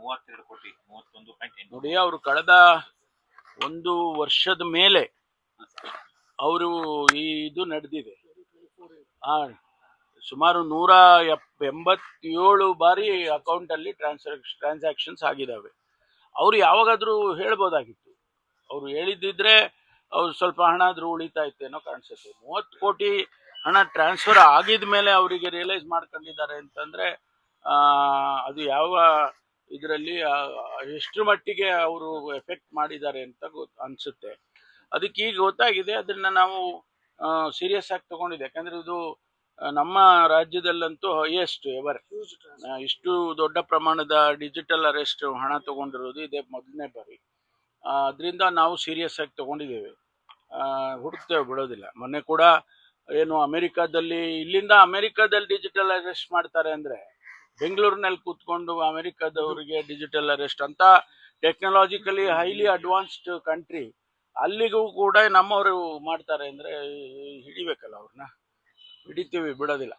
32 ಕೋಟಿ 31.8 ನೋಡಿ. ಅವರು ಕಳೆದ 1 ವರ್ಷದ ಮೇಲೆ ಅವರು ಇದು ನಡೆದಿದೆ. ಸುಮಾರು 187 ಬಾರಿ ಅಕೌಂಟ್ ಅಲ್ಲಿ ಟ್ರಾನ್ಸಾಕ್ಷನ್ಸ್ ಆಗಿದ್ದಾವೆ. ಅವ್ರು ಯಾವಾಗಾದ್ರೂ ಹೇಳ್ಬೋದಾಗಿತ್ತು. ಅವ್ರು ಹೇಳಿದ್ದಿದ್ರೆ ಅವ್ರು ಸ್ವಲ್ಪ ಹಣ ಆದ್ರೂ ಉಳಿತಾ ಇತ್ತೇನೋ ಕಾಣಿಸುತ್ತೆ. 30 ಕೋಟಿ ಹಣ ಟ್ರಾನ್ಸ್ಫರ್ ಆಗಿದ ಮೇಲೆ ಅವರಿಗೆ ರಿಯಲೈಸ್ ಮಾಡ್ಕೊಂಡಿದ್ದಾರೆ ಅಂತಂದ್ರೆ ಅದು ಯಾವ ಇದರಲ್ಲಿ ಎಷ್ಟು ಮಟ್ಟಿಗೆ ಅವರು ಎಫೆಕ್ಟ್ ಮಾಡಿದ್ದಾರೆ ಅಂತ ಅನ್ಸುತ್ತೆ. ಅದಕ್ಕೆ ಈಗ ಗೊತ್ತಾಗಿದೆ. ಅದನ್ನ ನಾವು ಸೀರಿಯಸ್ ಆಗಿ ತಗೊಂಡಿದೆ. ಯಾಕಂದ್ರೆ ಇದು ನಮ್ಮ ರಾಜ್ಯದಲ್ಲಂತೂ ಹೈಯೆಸ್ಟ್ ಎವರ್. ಇಷ್ಟು ದೊಡ್ಡ ಪ್ರಮಾಣದ ಡಿಜಿಟಲ್ ಅರೆಸ್ಟ್ ಹಣ ತಗೊಂಡಿರೋದು ಇದೇ ಮೊದಲನೇ ಬಾರಿ. ಅದರಿಂದ ನಾವು ಸೀರಿಯಸ್ ಆಗಿ ತಗೊಂಡಿದ್ದೇವೆ. ಹುಡುಕ್ತೇವೆ, ಬಿಡೋದಿಲ್ಲ. ಮೊನ್ನೆ ಕೂಡ ಏನು ಅಮೆರಿಕಾದಲ್ಲಿ, ಇಲ್ಲಿಂದ ಅಮೆರಿಕಾದಲ್ಲಿ ಡಿಜಿಟಲ್ ಅರೆಸ್ಟ್ ಮಾಡ್ತಾರೆ ಅಂದ್ರೆ ಬೆಂಗಳೂರಿನಲ್ಲಿ ಕೂತ್ಕೊಂಡು ಅಮೆರಿಕಾದವರಿಗೆ ಡಿಜಿಟಲ್ ಅರೆಸ್ಟ್ ಅಂತ ಟೆಕ್ನಾಲಜಿಕಲಿ ಹೈಲಿ ಅಡ್ವಾನ್ಸ್ಡ್ ಕಂಟ್ರಿ, ಅಲ್ಲಿಗೂ ಕೂಡ ನಮ್ಮವರು ಮಾಡ್ತಾರೆ ಅಂದ್ರೆ ಹಿಡಿಬೇಕಲ್ಲ ಅವ್ರನ್ನ. ಹಿಡಿತೀವಿ, ಬಿಡೋದಿಲ್ಲ.